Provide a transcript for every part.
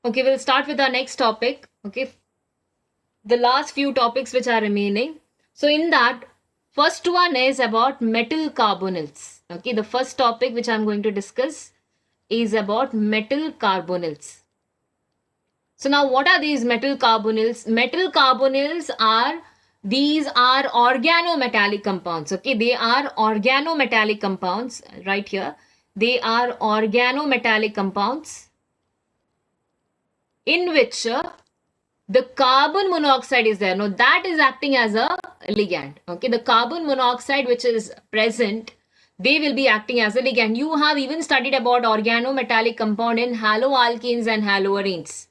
Okay, we'll start with our next topic. Okay, the last few topics which are remaining. So in that, first one is about metal carbonyls. Okay, the first topic which I'm going to discuss is about metal carbonyls. So now what are these metal carbonyls? Metal carbonyls are, these are organometallic compounds. Okay, they are organometallic compounds right here. They are organometallic compounds in which the carbon monoxide is there. Now that is acting as a ligand. Okay, the carbon monoxide which is present, they will be acting as a ligand. You have even studied about organometallic compound in haloalkanes and haloarenes.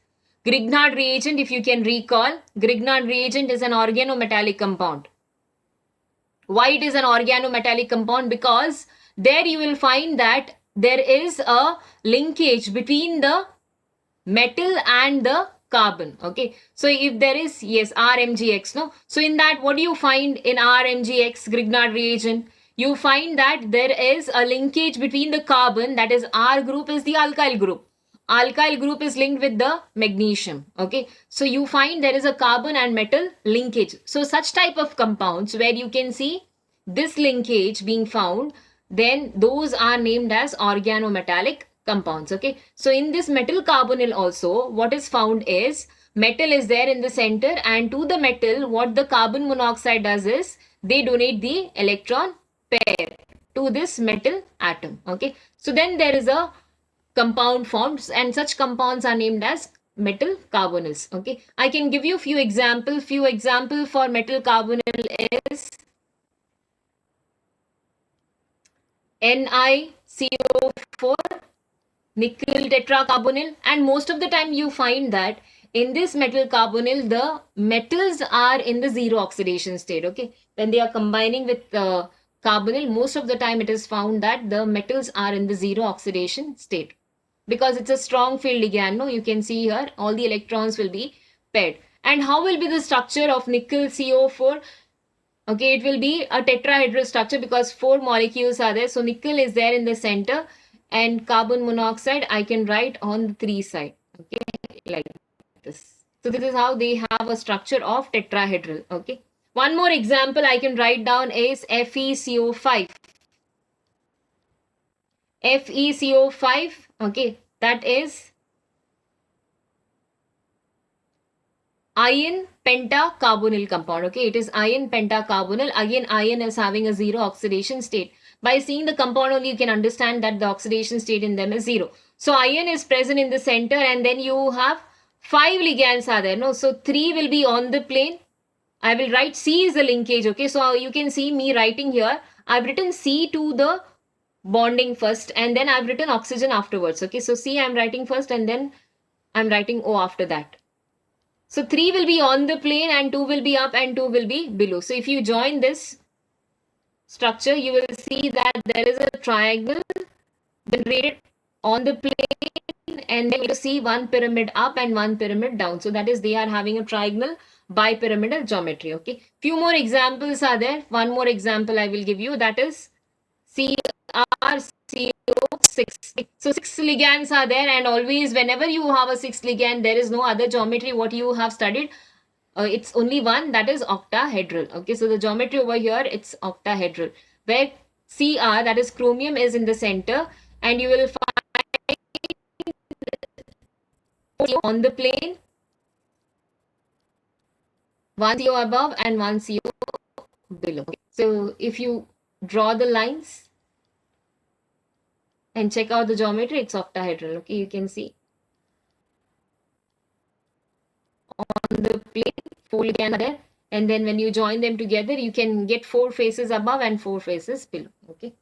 Grignard reagent, if you can recall, Grignard reagent is an organometallic compound. Why it is an organometallic compound? Because there you will find that there is a linkage between the metal and the carbon. Okay, so if there is, yes, RMGX, no, so in that, what do you find in RMGX Grignard reagent? You find that there is a linkage between the carbon, that is R group is the alkyl group. Alkyl group is linked with the magnesium. Okay, so you find there is a carbon and metal linkage. So such type of compounds where you can see this linkage being found, then those are named as organometallic compounds. Okay, so in this metal carbonyl also, what is found is metal is there in the center, and to the metal what the carbon monoxide does is they donate the electron pair to this metal atom. Okay, so then there is a compound formed, and such compounds are named as metal carbonyls. Okay, I can give you few example for metal carbonyl is NiCO4, nickel tetracarbonyl, and most of the time you find that in this metal carbonyl the metals are in the zero oxidation state. Okay, when they are combining with carbonyl, most of the time it is found that the metals are in the zero oxidation state because it's a strong field ligand. No, you can see here all the electrons will be paired. And how will be the structure of nickel CO4? Okay, it will be a tetrahedral structure because 4 molecules are there. So nickel is there in the center, and carbon monoxide I can write on the 3 side. Okay, like this. So this is how they have a structure of tetrahedral. Okay. One more example I can write down is FeCO5. FeCO5, okay, that is iron pentacarbonyl compound. Okay, it is iron pentacarbonyl. Again, iron is having a zero oxidation state. By seeing the compound only, you can understand that the oxidation state in them is zero. So iron is present in the center, and then you have 5 ligands are there. No, so 3 will be on the plane. I will write C is the linkage. Okay, so you can see me writing here. I've written C to the bonding first, and then I've written oxygen afterwards. Okay, so C I'm writing first, and then I'm writing O after that. So 3 will be on the plane, and 2 will be up, and 2 will be below. So if you join this structure, you will see that there is a triangle generated on the plane, and then you see one pyramid up and one pyramid down. So that is, they are having a triangle bipyramidal geometry. Okay, few more examples are there. One more example I will give you, that is CrCO6. So 6 ligands are there, and always whenever you have a 6 ligand, there is no other geometry what you have studied. It's only one, that is octahedral. Okay, so the geometry over here, it's octahedral, where Cr, that is chromium, is in the center, and you will find on the plane, one CO above and one CO below. So if you draw the lines and check out the geometry, it's octahedral. Okay, you can see on the plane 4 ligands are there, and then when you join them together, you can get 4 faces above and 4 faces below. Okay,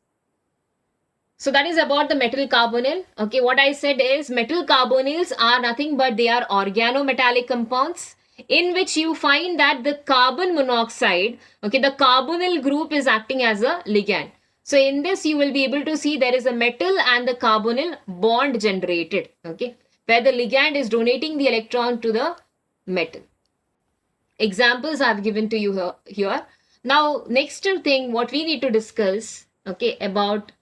so that is about the metal carbonyl. Okay, what I said is metal carbonyls are nothing but they are organometallic compounds in which you find that the carbon monoxide, okay, the carbonyl group is acting as a ligand. So in this, you will be able to see there is a metal and the carbonyl bond generated. Okay, where the ligand is donating the electron to the metal. Examples I've given to you here. Now, next thing what we need to discuss, okay, about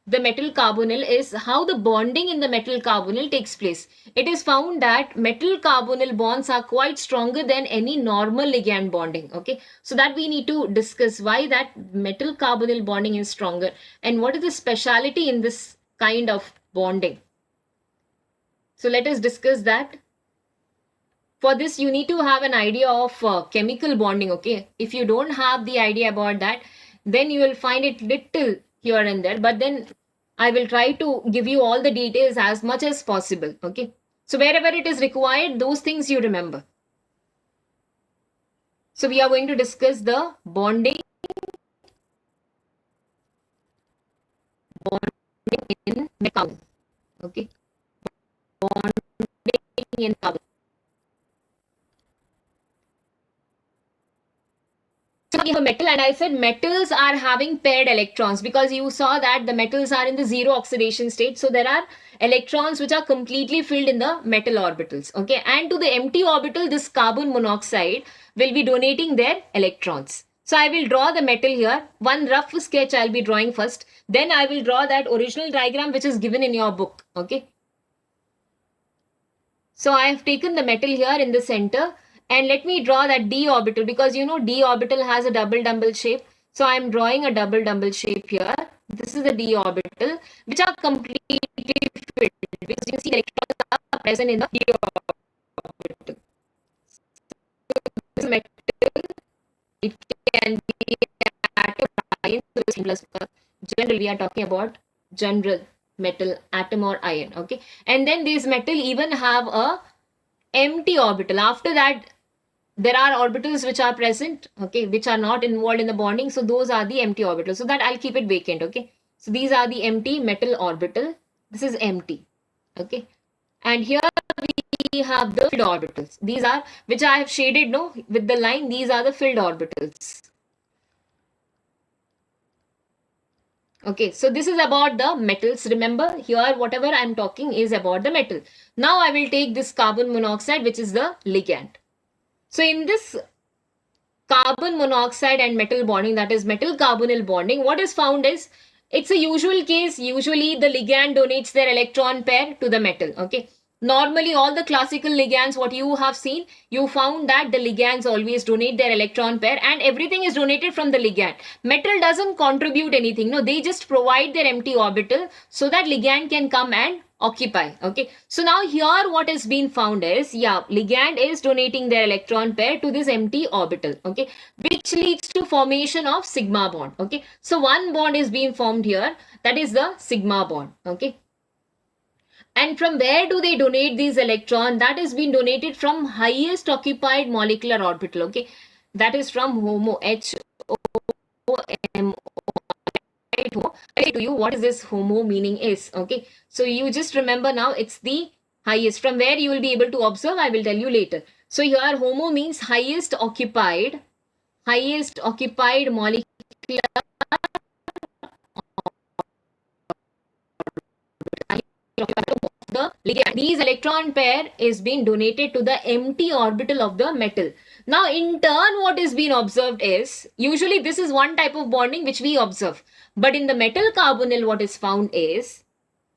the metal carbonyl is how the bonding in the metal carbonyl takes place. It is found that metal carbonyl bonds are quite stronger than any normal ligand bonding. Okay, so that we need to discuss why that metal carbonyl bonding is stronger and what is the speciality in this kind of bonding. So let us discuss that. For this, you need to have an idea of chemical bonding. Okay, if you don't have the idea about that, then you will find it little here and there, but then I will try to give you all the details as much as possible. Okay, so wherever it is required, those things you remember. So we are going to discuss the bonding in carbon. Okay, bonding in carbon. So I gave a metal and I said metals are having paired electrons because you saw that the metals are in the zero oxidation state. So there are electrons which are completely filled in the metal orbitals. Okay, and to the empty orbital, this carbon monoxide will be donating their electrons. So I will draw the metal here. One rough sketch I'll be drawing first. Then I will draw that original diagram which is given in your book. Okay. So I have taken the metal here in the center. And let me draw that d orbital because you know d orbital has a double shape. So I am drawing a double shape here. This is the d orbital which are completely filled because you see electrons are present in the d orbital. So this metal, it can be atom ion. General, we are talking about general metal atom or ion. Okay, and then this metal even have a empty orbital. After that, there are orbitals which are present, okay, which are not involved in the bonding. So those are the empty orbitals. So that I'll keep it vacant, okay. So these are the empty metal orbital. This is empty, okay. And here we have the filled orbitals. These are, which I have shaded, no, with the line. These are the filled orbitals. Okay, so this is about the metals. Remember here, whatever I'm talking is about the metal. Now I will take this carbon monoxide, which is the ligand. So in this carbon monoxide and metal bonding, that is metal carbonyl bonding, what is found is it's a usual case. Usually the ligand donates their electron pair to the metal. Okay. Normally all the classical ligands, what you have seen, you found that the ligands always donate their electron pair and everything is donated from the ligand. Metal doesn't contribute anything. No, they just provide their empty orbital so that ligand can come and occupy. Okay, so now here what has been found is, yeah, ligand is donating their electron pair to this empty orbital. Okay, which leads to formation of sigma bond. Okay, so one bond is being formed here, that is the sigma bond. Okay, and from where do they donate these electron? That is being donated from highest occupied molecular orbital. Okay, that is from HOMO, HOMO. I say to you what is this HOMO meaning is. Okay, so you just remember now it's the highest. From where you will be able to observe, I will tell you later. So here HOMO means highest occupied molecular the ligand. These electron pair is being donated to the empty orbital of the metal. Now in turn what is being observed is, usually this is one type of bonding which we observe, but in the metal carbonyl what is found is,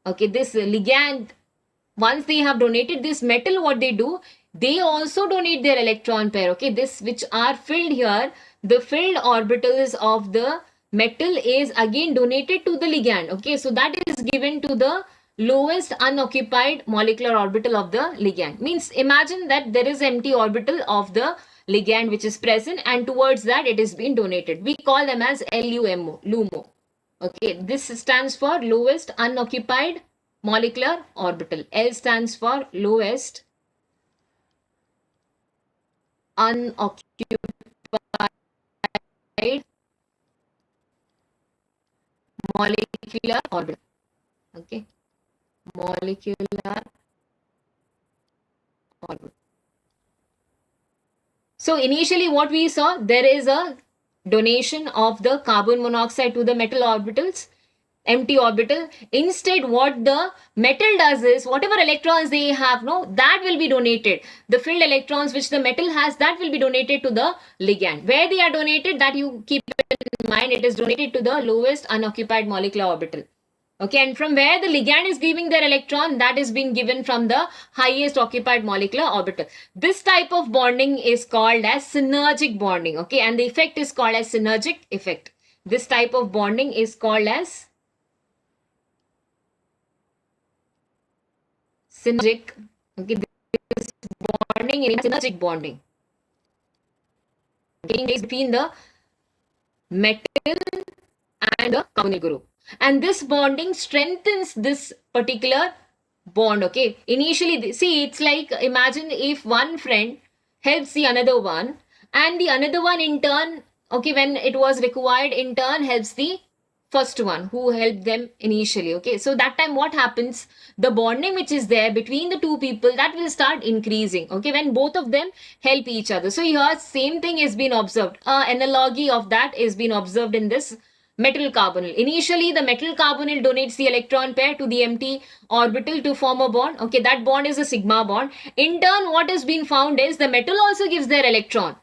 okay, this ligand, once they have donated this metal, what they do, they also donate their electron pair. Okay, this which are filled here, the filled orbitals of the metal is again donated to the ligand. Okay, so that is given to the lowest unoccupied molecular orbital of the ligand. Means imagine that there is empty orbital of the ligand which is present and towards that it is being donated. We call them as LUMO, LUMO. Okay, this stands for lowest unoccupied molecular orbital. L stands for lowest unoccupied molecular orbital. Okay, molecular orbital. So initially what we saw, there is a donation of the carbon monoxide to the metal orbitals, empty orbital. Instead what the metal does is, whatever electrons they have, no, that will be donated. The filled electrons which the metal has, that will be donated to the ligand. Where they are donated, that you keep in mind, it is donated to the lowest unoccupied molecular orbital. Okay, and from where the ligand is giving their electron, that is being given from the highest occupied molecular orbital. This type of bonding is called as synergic bonding. Okay, and the effect is called as synergic effect. This type of bonding is called as synergic. Okay, this bonding is synergic bonding taking place between the metal and a carbonyl group. And this bonding strengthens this particular bond. Okay, initially, see, it's like, imagine if one friend helps the another one, and the another one in turn, okay, when it was required, in turn helps the first one who helped them initially. Okay, so that time what happens, the bonding which is there between the two people, that will start increasing, okay, when both of them help each other. So here same thing is been observed, analogy of that is been observed in this metal carbonyl. Initially, the metal carbonyl donates the electron pair to the empty orbital to form a bond. Okay, that bond is a sigma bond. In turn, what has been found is the metal also gives their electron,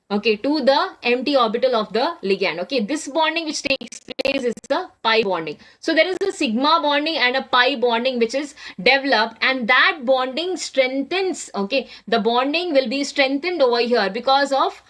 okay, to the empty orbital of the ligand. Okay, this bonding which takes place is the pi bonding. So there is a sigma bonding and a pi bonding which is developed, and that bonding strengthens. Okay, the bonding will be strengthened over here because of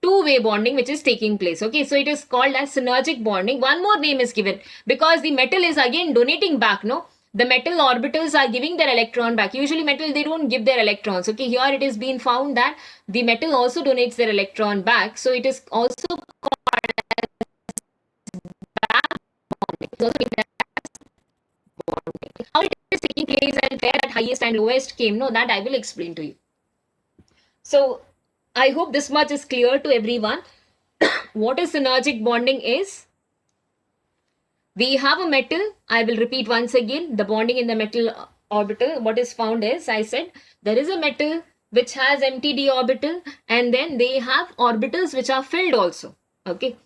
two-way bonding which is taking place. Okay, so it is called as synergic bonding. One more name is given because the metal is again donating back. No, the metal orbitals are giving their electron back. Usually metal, they don't give their electrons. Okay, here it is being found that the metal also donates their electron back, so it is also called as back bonding. It's also named as bonding. How it is taking place and where that highest and lowest came, no, that I will explain to you. So I hope this much is clear to everyone. What is synergic bonding is, we have a metal. I will repeat once again the bonding in the metal orbital. What is found is, I said, there is a metal which has empty d orbital, and then they have orbitals which are filled also. Okay,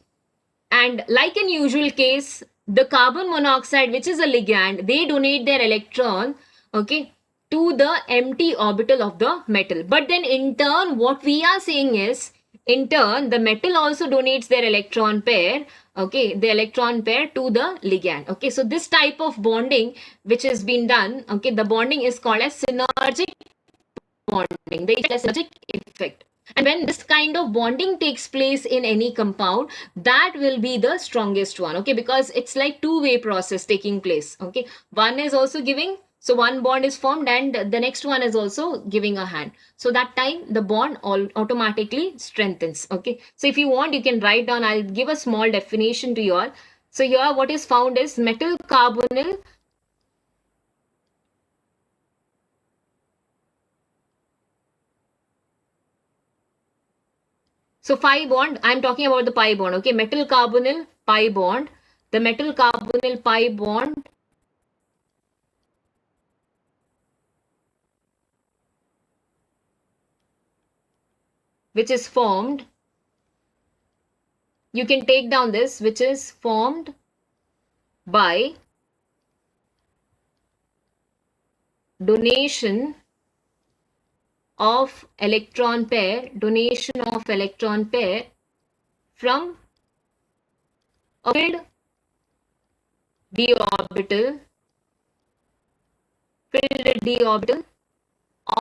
and like in usual case, the carbon monoxide, which is a ligand, they donate their electron, okay, to the empty orbital of the metal. But then in turn, what we are saying is, in turn, the metal also donates their electron pair, okay, the electron pair to the ligand. Okay, so this type of bonding which has been done, okay, the bonding is called as synergic bonding. The synergic effect. And when this kind of bonding takes place in any compound, that will be the strongest one. Okay, because it's like two-way process taking place. Okay, one is also giving, so one bond is formed and the next one is also giving a hand. So that time the bond automatically strengthens. Okay, so if you want, you can write down. I'll give a small definition to you all. So here what is found is metal carbonyl. So pi bond, I'm talking about the pi bond. Okay, metal carbonyl pi bond. The metal carbonyl pi bond which is formed, you can take down this, which is formed by donation of electron pair, from a filled d orbital,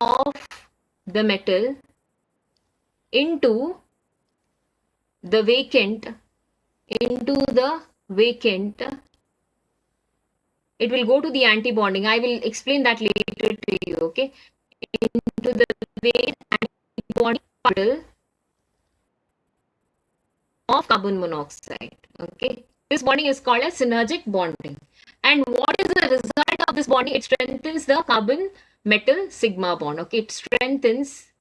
of the metal into the vacant, it will go to the anti-bonding. I will explain that later to you. Okay, into the vacant anti-bonding particle of carbon monoxide. Okay, this bonding is called as synergic bonding. And what is the result of this bonding? It strengthens the carbon metal sigma bond. Okay, it strengthens,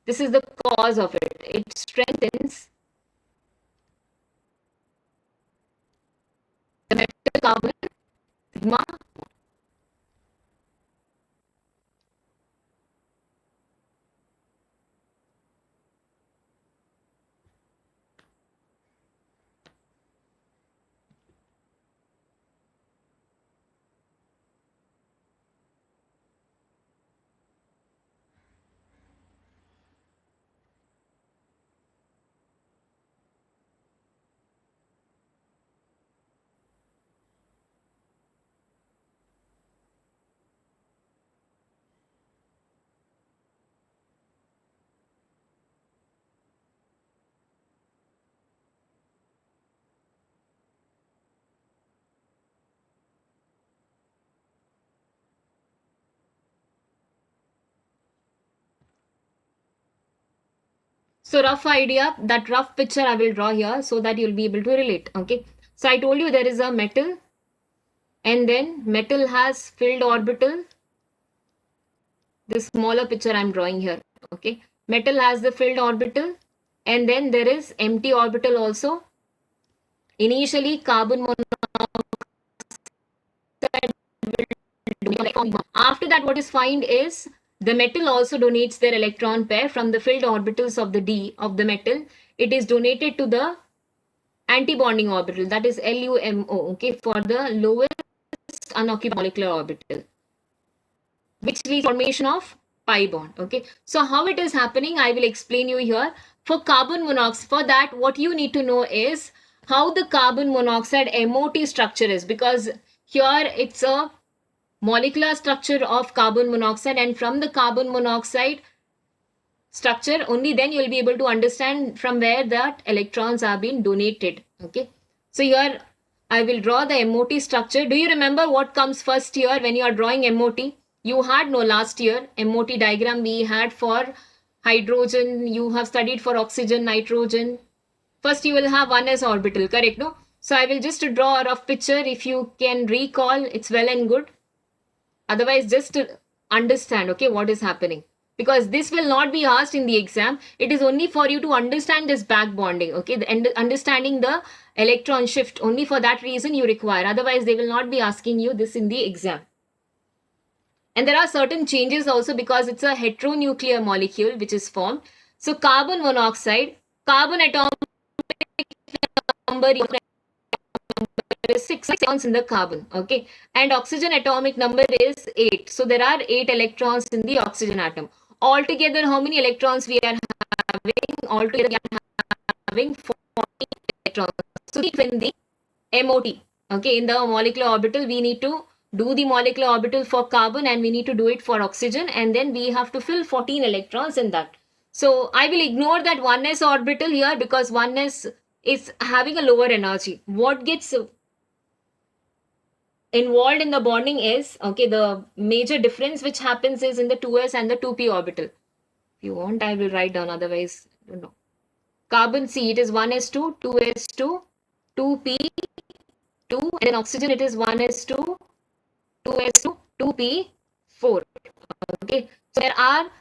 this is the cause of it, it strengthens the metal carbon sigma. So rough idea, that rough picture I will draw here so that you'll be able to relate. Okay. So I told you there is a metal, and then metal has filled orbital. This smaller picture I'm drawing here. Okay. Metal has the filled orbital, and then there is empty orbital also. Initially, carbon monoxide. After that, what is found is the metal also donates their electron pair from the filled orbitals of the d of the metal. It is donated to the antibonding orbital, that is LUMO, okay, for the lowest unoccupied molecular orbital, which leads to formation of pi bond. Okay, so how it is happening, I will explain you here. For carbon monoxide, for that, what you need to know is how the carbon monoxide MOT structure is, because here it's a molecular structure of carbon monoxide, and from the carbon monoxide structure only then you'll be able to understand from where that electrons are being donated. Okay, so here I will draw the MOT structure. Do you remember what comes first here when you are drawing MOT? You had no last year MOT diagram we had for hydrogen, you have studied for oxygen, nitrogen. First you will have 1s orbital, correct? No, so I will just draw a rough picture. If you can recall, it's well and good. Otherwise, just to understand, okay, what is happening. Because this will not be asked in the exam. It is only for you to understand this back bonding, okay, understanding the electron shift. Only for that reason you require. Otherwise, they will not be asking you this in the exam. And there are certain changes also because it's a heteronuclear molecule which is formed. So carbon monoxide, carbon atomic number is 6 electrons in the carbon, okay, and oxygen atomic number is 8. So there are 8 electrons in the oxygen atom. Altogether, how many electrons we are having? Altogether, we are having 40 electrons. So in the MOT, okay, in the molecular orbital, we need to do the molecular orbital for carbon, and we need to do it for oxygen, and then we have to fill 14 electrons in that. So I will ignore that 1s orbital here because 1s is having a lower energy. What gets involved in the bonding is, okay, the major difference which happens is in the 2s and the 2p orbital. If you want, I will write down, otherwise, I don't know. Carbon C, it is 1s2, 2s2, 2p2, and then oxygen, it is 1s2, 2s2, 2p4. Okay, so there are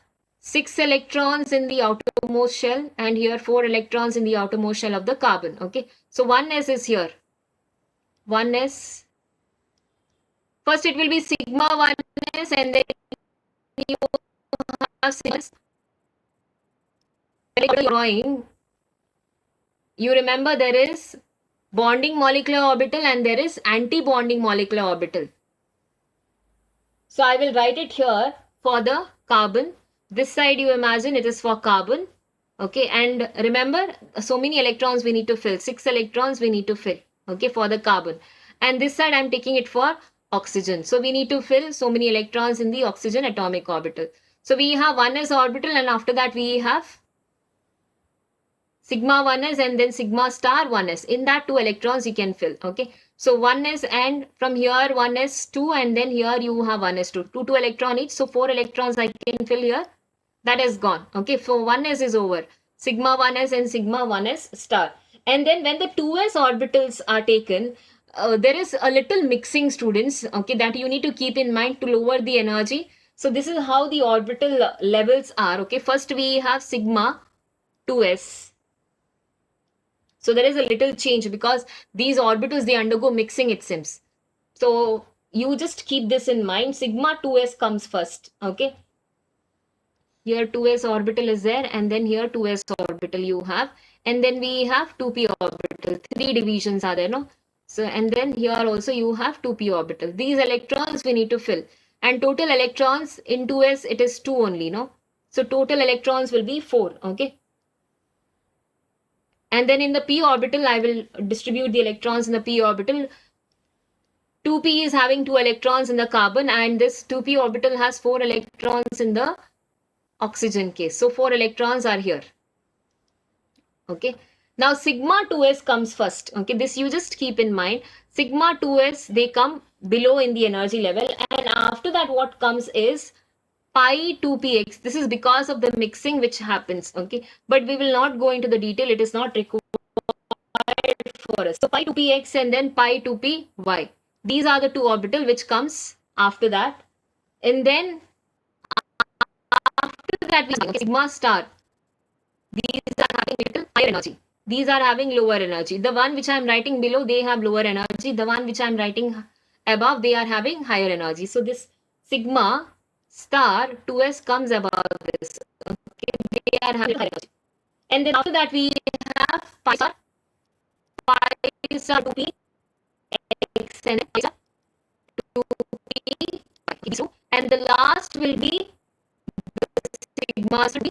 6 electrons in the outermost shell, and here 4 electrons in the outermost shell of the carbon. Okay, so 1s is here. 1s. First, it will be sigma 1s, and then you have sigma. Drawing, you remember there is bonding molecular orbital and there is anti-bonding molecular orbital. So I will write it here for the carbon. This side you imagine it is for carbon. Okay, and remember, so many electrons we need to fill. 6 electrons we need to fill. Okay, for the carbon. And this side I'm taking it for oxygen. So we need to fill so many electrons in the oxygen atomic orbital. So we have 1s orbital, and after that we have sigma 1s and then sigma star 1s. In that 2 electrons you can fill. Okay, so 1s, and from here 1s2, and then here you have 1s2, 2 electron each. So 4 electrons I can fill here. That is gone. Okay, so 1s is over. Sigma 1s and sigma 1s star. And then when the 2s orbitals are taken, there is a little mixing, students, okay, that you need to keep in mind to lower the energy. So this is how the orbital levels are. Okay, first we have sigma 2s. So there is a little change because these orbitals, they undergo mixing, it seems. So you just keep this in mind. Sigma 2s comes first. Okay. Here 2s orbital is there, and then here 2s orbital you have. And then we have 2p orbital. 3 divisions are there, no? So, and then here also you have 2p orbital. These electrons we need to fill. And total electrons in 2s, it is 2 only, no? So total electrons will be 4. Okay. And then in the p orbital, I will distribute the electrons in the p orbital. 2p is having 2 electrons in the carbon, and this 2p orbital has 4 electrons in the oxygen case. So 4 electrons are here. Okay. Now sigma 2s comes first. Okay. This you just keep in mind. Sigma 2s, they come below in the energy level. And after that, what comes is pi 2px. This is because of the mixing which happens, okay? But we will not go into the detail. It is not required for us. So pi 2px and then pi 2py. These are the two orbital which comes after that. And then after that we have sigma star. These are having little higher energy. These are having lower energy. The one which I am writing below, they have lower energy. The one which I am writing above, they are having higher energy. So this sigma star 2s comes above this. Okay, they are having higher energy. And then after that we have pi star 2p x and pi star 2p y. And the last will be sigma star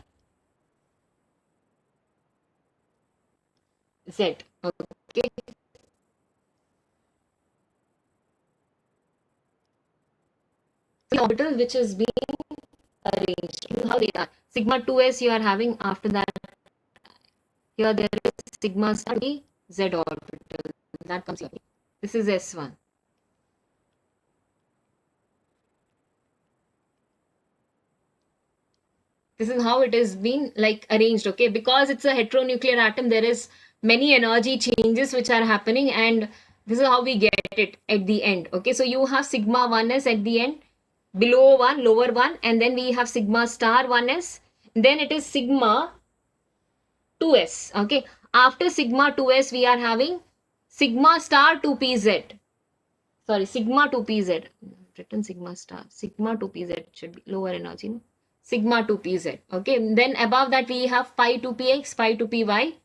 z. Okay. The orbital which is being arranged, how they are. Sigma 2s you are having, after that here there is sigma star b z orbital. That comes here. This is S1. This is how it is being like arranged, okay? Because it's a heteronuclear atom, there is many energy changes which are happening, and this is how we get it at the end, okay? So you have sigma 1s at the end, below 1, lower 1, and then we have sigma star 1s, then it is sigma 2s, okay? After sigma 2s, we are having sigma star 2pz. Sorry, sigma 2pz. Written sigma star. Sigma 2pz should be lower energy. No? Sigma 2pz. Okay, then above that we have pi 2px, pi 2py.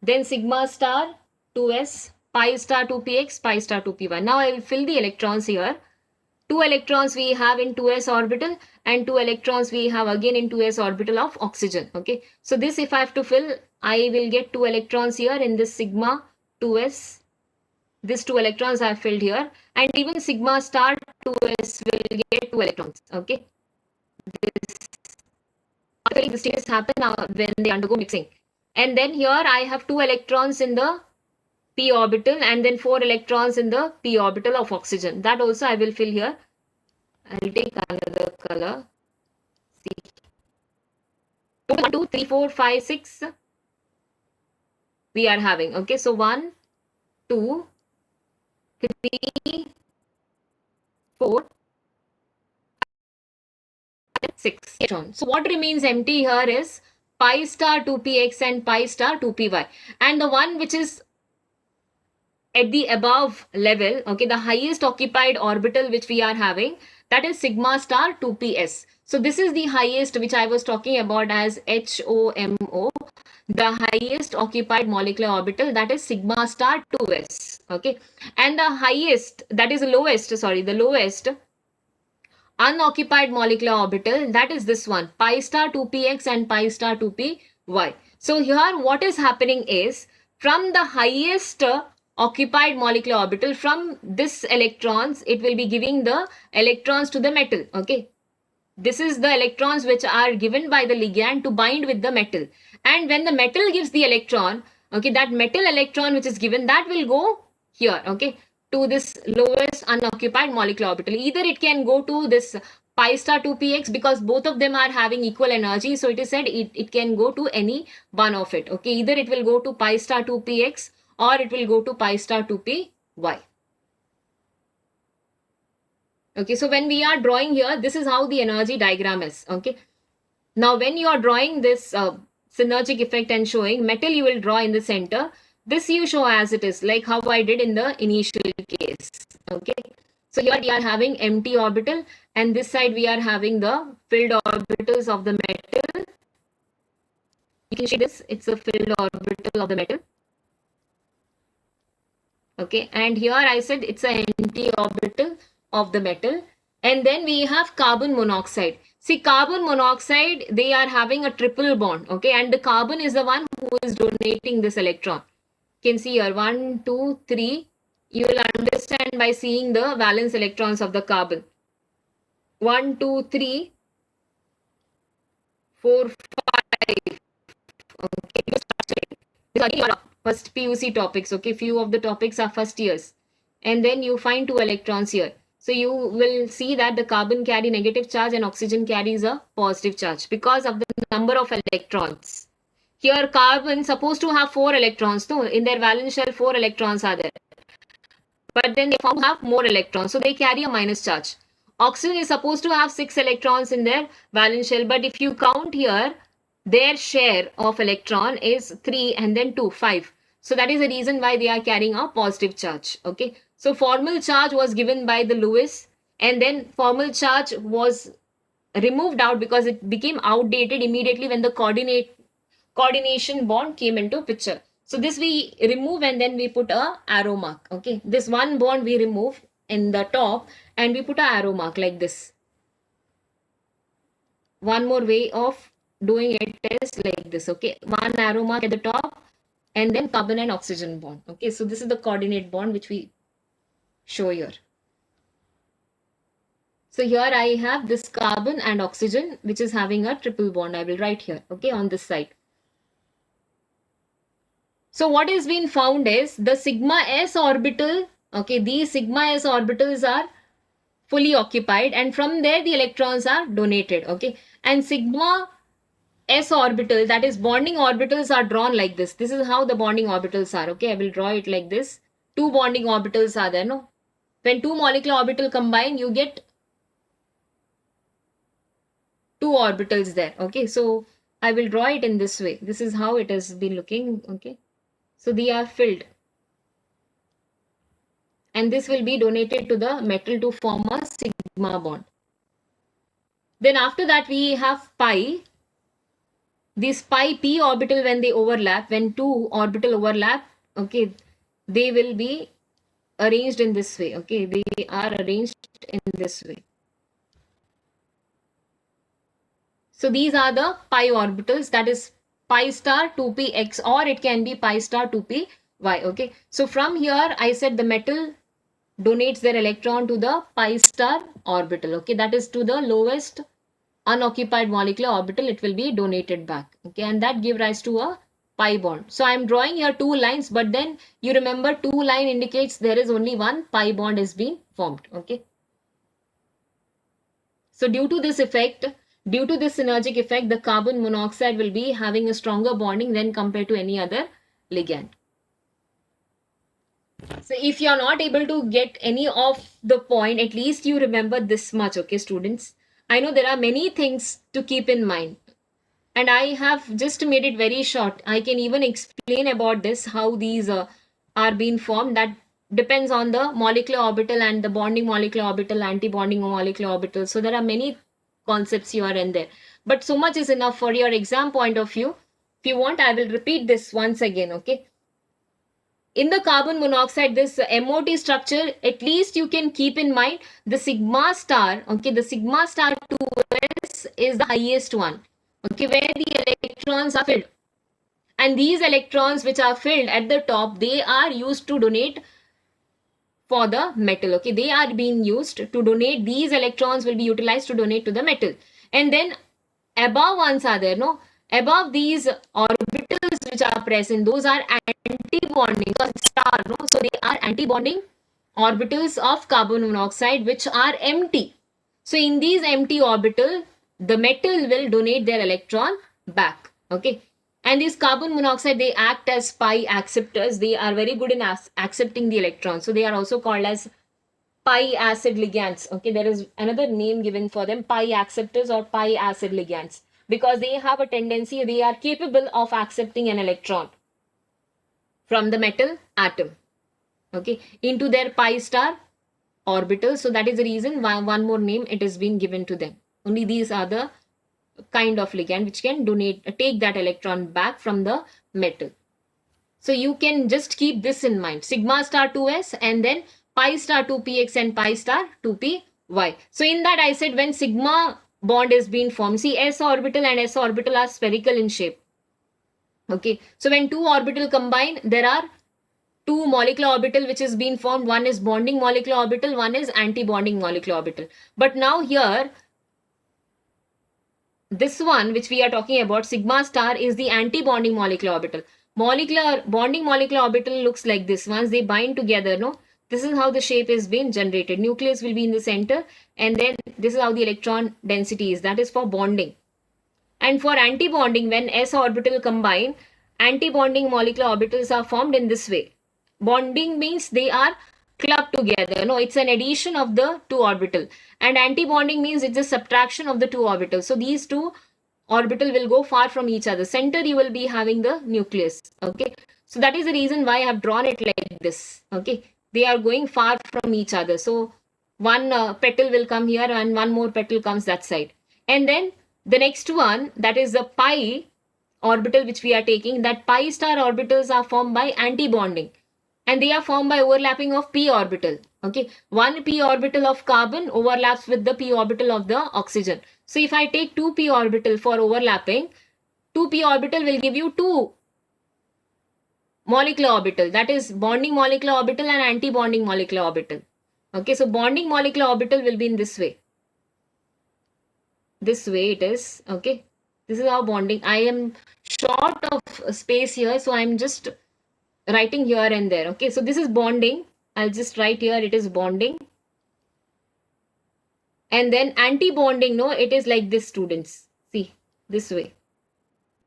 Then sigma star 2s, pi star 2px, pi star 2py. Now I will fill the electrons here. 2 electrons we have in 2s orbital, and 2 electrons we have again in 2s orbital of oxygen. Okay, so this if I have to fill, I will get 2 electrons here in this sigma 2s. These 2 electrons I have filled here, and even sigma star 2s will get 2 electrons. Okay, this stages happen when they undergo mixing. And then here I have 2 electrons in the p orbital, and then 4 electrons in the p orbital of oxygen. That also I will fill here. I will take another color. See. 1, 2, 3, 4, 5, 6 we are having. Okay, so 1, 2, 3, 4, 6. So what remains empty here is pi star 2px and pi star 2py. And the one which is at the above level, okay, the highest occupied orbital which we are having, that is sigma star 2ps. So this is the highest which I was talking about as HOMO, the highest occupied molecular orbital, that is sigma star 2s. Okay, and the highest, that is the lowest unoccupied molecular orbital, that is this one, pi star 2px and pi star 2py. So here what is happening is, from the highest occupied molecular orbital, from this electrons, it will be giving the electrons to the metal. Okay, this is the electrons which are given by the ligand to bind with the metal, and when the metal gives the electron, okay, that metal electron which is given, that will go here, okay, to this lowest unoccupied molecular orbital. Either it can go to this pi star 2px, because both of them are having equal energy, so it is said it can go to any one of it. Okay, either it will go to pi star 2px or it will go to pi star 2py. Okay, so when we are drawing here, this is how the energy diagram is. Okay, now when you are drawing this synergic effect and showing metal, you will draw in the center. This you show as it is, like how I did in the initial case. Okay, so here we are having empty orbital, and this side we are having the filled orbitals of the metal. You can see this, it's a filled orbital of the metal. Okay, and here I said it's an empty orbital of the metal. And then we have carbon monoxide. See, carbon monoxide, they are having a triple bond. Okay, and the carbon is the one who is donating this electron. You can see here 1, 2, 3. You will understand by seeing the valence electrons of the carbon. 1, 2, 3, 4, 5. Okay, these are your first PUC topics. Okay, few of the topics are first years, and then you find 2 electrons here. So you will see that the carbon carry negative charge and oxygen carries a positive charge because of the number of electrons. Here carbon supposed to have 4 electrons. No, in their valence shell 4 electrons are there. But then they found to have more electrons. So they carry a minus charge. Oxygen is supposed to have 6 electrons in their valence shell. But if you count here, their share of electron is 3 and then 2, 5. So that is the reason why they are carrying a positive charge. Okay. So formal charge was given by the Lewis, and then formal charge was removed out because it became outdated immediately when the coordination bond came into picture. So this we remove and then we put a arrow mark. Okay. This one bond we remove in the top and we put a arrow mark like this. One more way of doing it is like this. Okay. One arrow mark at the top and then carbon and oxygen bond. Okay. So this is the coordinate bond which we show here. So here I have this carbon and oxygen which is having a triple bond. I will write here. Okay. On this side. So what has been found is the sigma s orbital, okay, these sigma s orbitals are fully occupied and from there the electrons are donated, okay, and sigma s orbital, that is bonding orbitals, are drawn like this. This is how the bonding orbitals are, okay. I will draw it like this. Two bonding orbitals are there, no? When two molecular orbital combine, you get two orbitals there, okay. So I will draw it in this way. This is how it has been looking, okay. So they are filled. And this will be donated to the metal to form a sigma bond. Then after that we have pi. This pi p orbital, when they overlap, when two orbital overlap, okay, they will be arranged in this way, okay. They are arranged in this way. So these are the pi orbitals, that is pi star 2px, or it can be pi star 2py, okay. So from here I said the metal donates their electron to the pi star orbital, okay, that is to the lowest unoccupied molecular orbital. It will be donated back, okay, and that give rise to a pi bond. So I am drawing here two lines, but then you remember two line indicates there is only one pi bond is being formed, okay. So due to this effect, due to this synergic effect, the carbon monoxide will be having a stronger bonding than compared to any other ligand. So if you are not able to get any of the point, at least you remember this much, okay, students. I know there are many things to keep in mind, and I have just made it very short. I can even explain about this, how these are being formed. That depends on the molecular orbital and the bonding molecular orbital, anti-bonding molecular orbital. So there are many concepts here and there. But so much is enough for your exam point of view. If you want, I will repeat this once again, okay. In the carbon monoxide, this MOT structure, at least you can keep in mind the sigma star, okay, the sigma star 2s is the highest one, okay, where the electrons are filled. And these electrons which are filled at the top, they are used to donate for the metal, okay, they are being used to donate. These electrons will be utilized to donate to the metal. And then above ones are there, no? Above these orbitals which are present, those are anti-bonding, because it's star, no? So they are anti-bonding orbitals of carbon monoxide which are empty. So in these empty orbital, the metal will donate their electron back, okay. And these carbon monoxide, they act as pi acceptors. They are very good in accepting the electrons. So they are also called as pi acid ligands, okay. There is another name given for them, pi acceptors or pi acid ligands, because they have a tendency, they are capable of accepting an electron from the metal atom, okay, into their pi star orbital. So that is the reason why one more name it has been given to them. Only these are the kind of ligand which can take that electron back from the metal. So you can just keep this in mind, sigma star 2s and then pi star 2px and pi star 2py. So in that I said when sigma bond is being formed, see s orbital and s orbital are spherical in shape, okay. So when two orbital combine, there are two molecular orbital which is being formed. One is bonding molecular orbital, one is anti-bonding molecular orbital. But now here, this one which we are talking about, sigma star, is the anti-bonding molecular orbital. Bonding molecular orbital looks like this. Once they bind together, no, This is how the shape is being generated. Nucleus will be in the center, and then this is how the electron density is. That is for bonding. And for antibonding, when s orbital combine, antibonding molecular orbitals are formed in this way. Bonding means they are clubbed together. No, it's an addition of the two orbital. And antibonding means it's a subtraction of the two orbitals. So these two orbital will go far from each other. Center you will be having the nucleus. Okay. So that is the reason why I have drawn it like this. Okay. They are going far from each other. So one petal will come here and one more petal comes that side. And then the next one, that is the pi orbital which we are taking, that pi star orbitals are formed by antibonding, and they are formed by overlapping of p orbital. Okay, one p orbital of carbon overlaps with the p orbital of the oxygen. So if I take 2p orbital for overlapping, 2p orbital will give you 2 molecular orbital, that is bonding molecular orbital and anti-bonding molecular orbital. Okay, so bonding molecular orbital will be in this way. This way it is. Okay, this is how bonding. I am short of space here, so I'm just writing here and there. Okay, so this is bonding. I'll just write here, it is bonding. And then anti-bonding, no, it is like this, students. See, this way.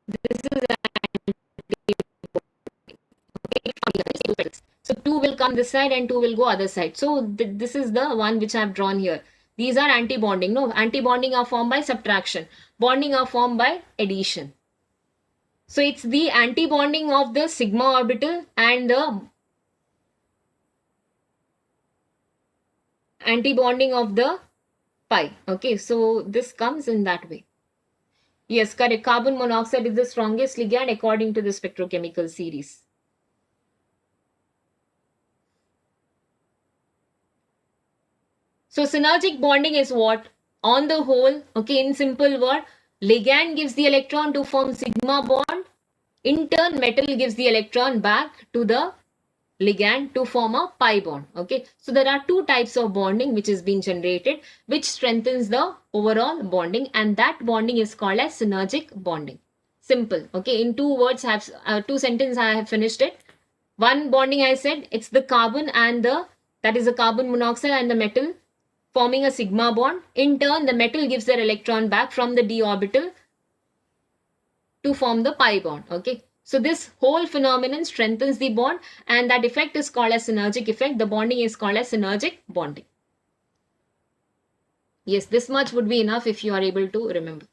This is okay. So 2 will come this side and 2 will go other side. So this is the one which I've drawn here. These are anti-bonding. No, anti-bonding are formed by subtraction. Bonding are formed by addition. So it's the anti-bonding of the sigma orbital and the anti-bonding of the pi. Okay, so this comes in that way. Yes, correct. Carbon monoxide is the strongest ligand according to the spectrochemical series. So synergic bonding is what? On the whole, okay, in simple word, ligand gives the electron to form sigma bond. In turn, metal gives the electron back to the ligand to form a pi bond. Okay, so there are two types of bonding which is being generated, which strengthens the overall bonding, and that bonding is called as synergic bonding. Simple. Okay, in 2 words, I have 2 sentences I have finished it. One bonding I said, it's the carbon and that is the carbon monoxide and the metal forming a sigma bond. In turn, the metal gives their electron back from the d orbital to form the pi bond. Okay, so this whole phenomenon strengthens the bond, and that effect is called as synergic effect. The bonding is called as synergic bonding. Yes, this much would be enough if you are able to remember.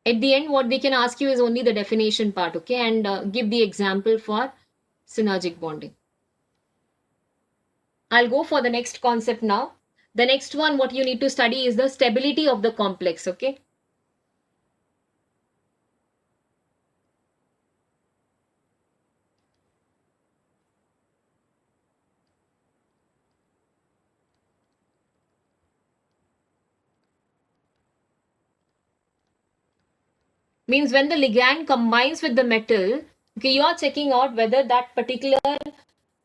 At the end, what they can ask you is only the definition part, okay, and give the example for synergic bonding. I'll go for the next concept now. The next one, what you need to study is the stability of the complex, okay. Means when the ligand combines with the metal, okay, you are checking out whether that particular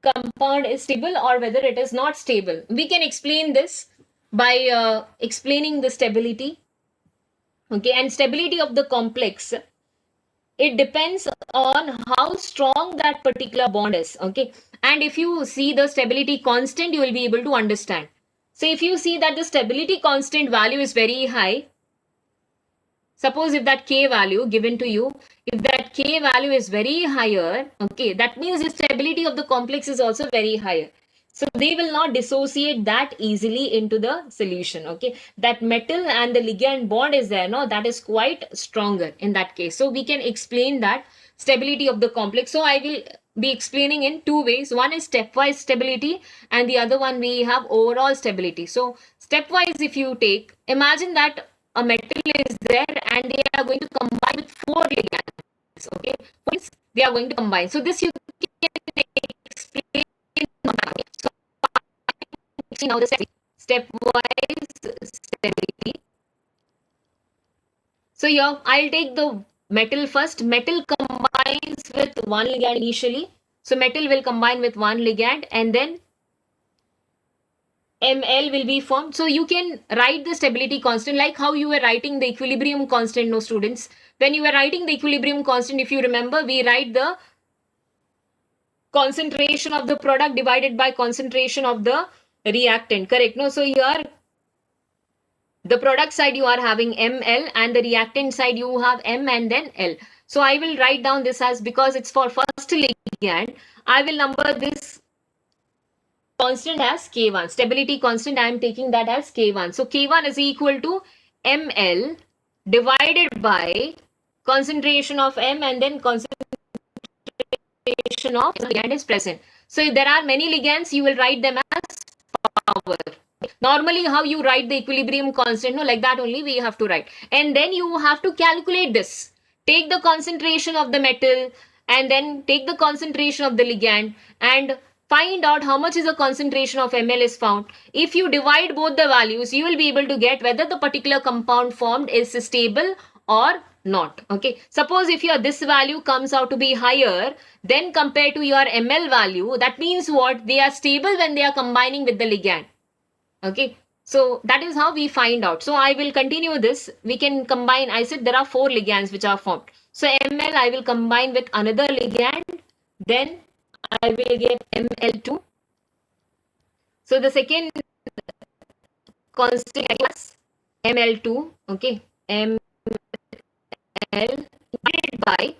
compound is stable or whether it is not stable. We can explain this by explaining the stability. Okay, and stability of the complex, it depends on how strong that particular bond is. Okay, and if you see the stability constant, you will be able to understand. So if you see that the stability constant value is very high, suppose if that K value given to you, if that K value is very higher, okay, that means the stability of the complex is also very higher. So they will not dissociate that easily into the solution, okay. That metal and the ligand bond is there, no, that is quite stronger in that case. So we can explain that stability of the complex. So I will be explaining in 2 ways. One is stepwise stability and the other one we have overall stability. So stepwise, if you take, imagine that a metal is there and they are going to combine with 4 ligands. Okay, they are going to combine. So this you can explain. So now the stepwise stability. So here I'll take the metal first. Metal combines with one ligand initially. So metal will combine with one ligand and then ml will be formed. So you can write the stability constant like how you were writing the equilibrium constant, no students. When you were writing the equilibrium constant, if you remember, we write the concentration of the product divided by concentration of the reactant, correct? No, so here the product side you are having ml and the reactant side you have m and then l. So I will write down this as, because it's for first ligand, I will number this constant as K1. Stability constant, I am taking that as K1. So K1 is equal to ml divided by concentration of m and then concentration of the ligand is present. So if there are many ligands, you will write them as power. Normally how you write the equilibrium constant, no, like that only we have to write. And then you have to calculate this. Take the concentration of the metal and then take the concentration of the ligand and find out how much is the concentration of ml is found. If you divide both the values, you will be able to get whether the particular compound formed is stable or not. Okay, suppose if your this value comes out to be higher than compared to your ml value, that means what? They are stable when they are combining with the ligand. Okay, so that is how we find out. So I will continue this. We can combine. I said there are 4 ligands which are formed. So ml I will combine with another ligand, then I will get ml2. So the second constant is ml2. Okay, ml divided by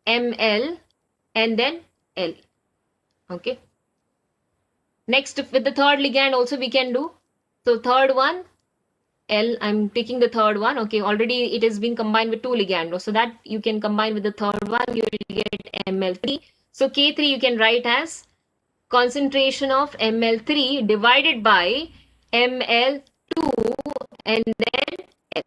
ml and then l. Okay, next with the third ligand also we can do. So third one, L, I'm taking the third one. Okay, already it has been combined with 2 ligand. So that you can combine with the third one, you will get ml3. So K3 you can write as concentration of ml3 divided by ml2 and then L.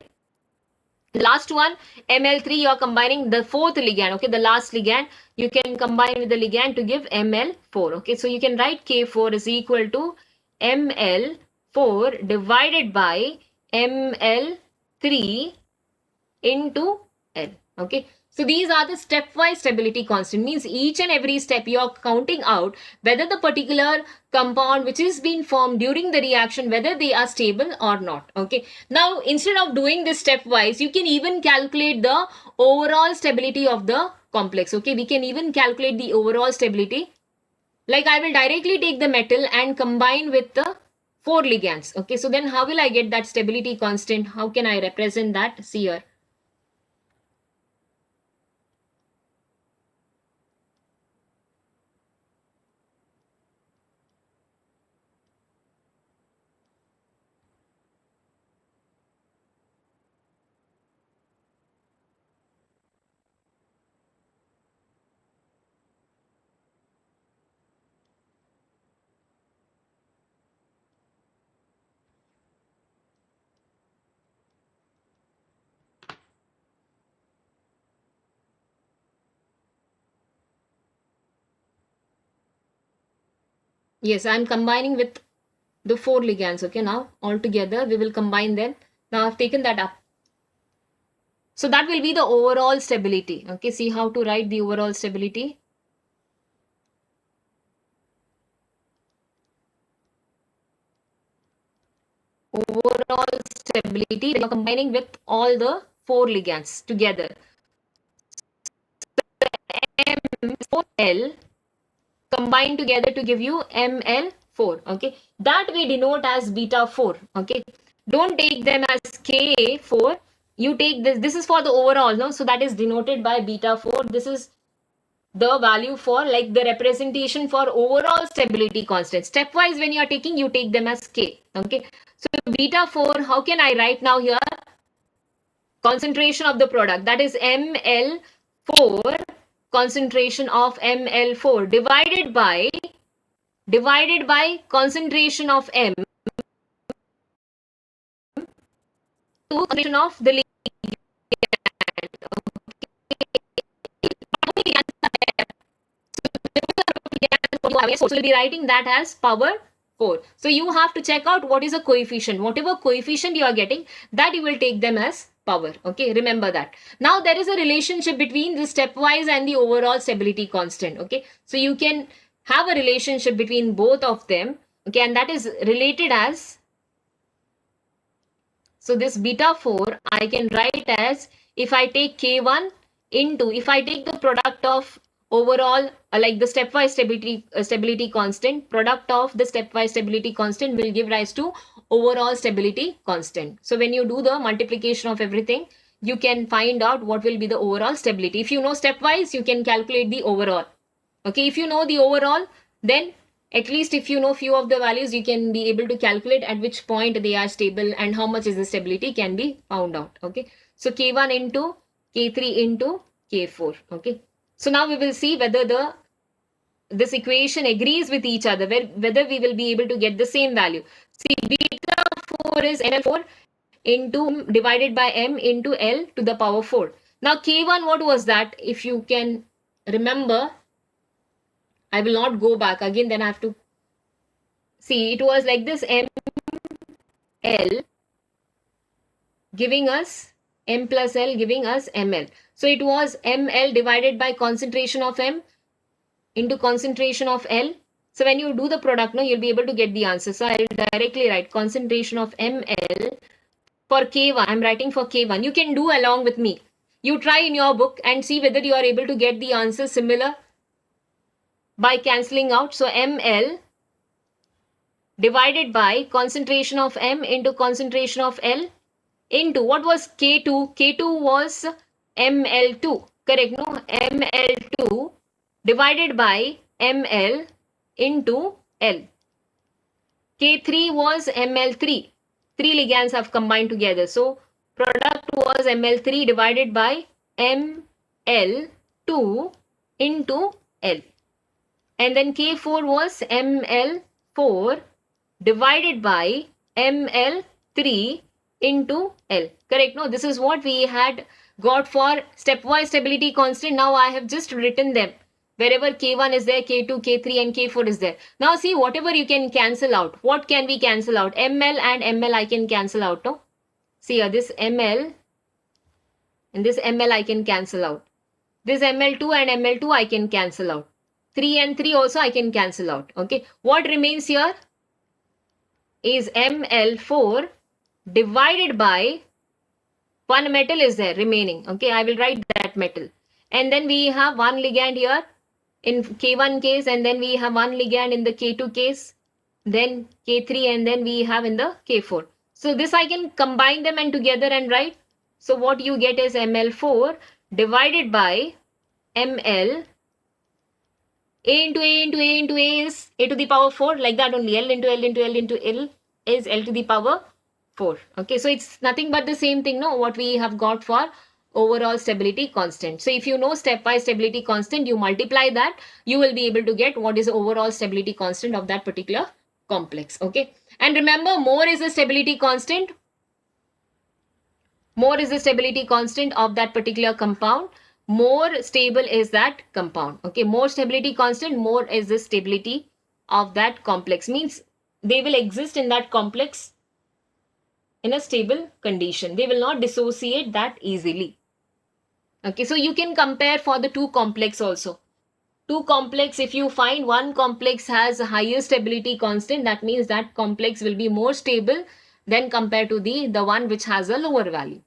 The last one, ml3, you are combining the fourth ligand. Okay, the last ligand, you can combine with the ligand to give ml4. Okay, so you can write K4 is equal to ml4 divided by ml3 into L. Okay, so these are the stepwise stability constant. Means each and every step you are counting out whether the particular compound which is being formed during the reaction, whether they are stable or not. Okay, now instead of doing this stepwise, you can even calculate the overall stability of the complex. Okay, we can even calculate the overall stability. Like I will directly take the metal and combine with the 4 ligands. Okay, so then how will I get that stability constant? How can I represent that? See here. Yes, I'm combining with the 4 ligands. Okay, now all together we will combine them. Now I've taken that up. So that will be the overall stability. Okay, see how to write the overall stability. Overall stability, we are combining with all the 4 ligands together. M4L combine together to give you ml4. Okay, that we denote as beta 4. Okay, don't take them as K4. You take this is for the overall, no? So that is denoted by beta 4. This is the value for like the representation for overall stability constant. Stepwise when you are taking, you take them as K. Okay, so beta 4, how can I write now here? Concentration of the product, that is ml4, concentration of ml4 divided by concentration of m to concentration of the ligand. So we'll be writing that as power 4. So you have to check out what is a coefficient. Whatever coefficient you are getting, that you will take them as power. Okay, remember that. Now there is a relationship between the stepwise and the overall stability constant. Okay, so you can have a relationship between both of them. Okay, and that is related as, so this beta 4 I can write as, if I take K1 into, if I take the product of overall, like the stepwise stability constant, product of the stepwise stability constant will give rise to overall stability constant. So when you do the multiplication of everything, you can find out what will be the overall stability. If you know stepwise, you can calculate the overall. Okay, if you know the overall, then at least if you know few of the values, you can be able to calculate at which point they are stable and how much is the stability can be found out. Okay, so K1 into K3 into K4. Okay, so now we will see whether this equation agrees with each other, whether we will be able to get the same value. See, beta 4 is ml4 into divided by m into L to the power 4. Now K1, what was that? If you can remember, I will not go back again, then I have to see. It was like this, ml giving us m plus L giving us ml. So it was ml divided by concentration of m into concentration of L. So when you do the product, no, you'll be able to get the answer. So I'll directly write concentration of ml for K1. I'm writing for K1. You can do along with me. You try in your book and see whether you are able to get the answer similar by cancelling out. So ml divided by concentration of M into concentration of L into, what was K2? K2 was ml2, correct? No, ml2 divided by ml into L. K3 was ml3. 3 ligands have combined together. So product was ml3 divided by ml2 into L. And then K4 was ml4 divided by ml3 into L. Correct? No, this is what we had got for stepwise stability constant. Now I have just written them. Wherever K1 is there, K2, K3 and K4 is there. Now see, whatever you can cancel out. What can we cancel out? ml and ml I can cancel out. No? See here, this ml and this ml I can cancel out. This ml2 and ml2 I can cancel out. 3 and 3 also I can cancel out. Okay. What remains here is ml4 divided by one metal is there remaining. Okay, I will write that metal. And then we have one ligand here in K1 case, and then we have one ligand in the K2 case, then K3, and then we have in the K4. So this I can combine them and together and write. So what you get is ml4 divided by ml, a into a into a into a is a to the power 4, like that only. L into L into L into L is L to the power 4. Okay, so it's nothing but the same thing, no, what we have got for overall stability constant. So if you know stepwise stability constant, you multiply that, you will be able to get what is the overall stability constant of that particular complex. Okay, and remember, more is the stability constant. More is the stability constant of that particular compound. More stable is that compound. Okay, more stability constant, more is the stability of that complex. Means they will exist in that complex in a stable condition. They will not dissociate that easily. Okay, so you can compare for the two complex also. Two complex, if you find one complex has a higher stability constant, that means that complex will be more stable than compared to the one which has a lower value.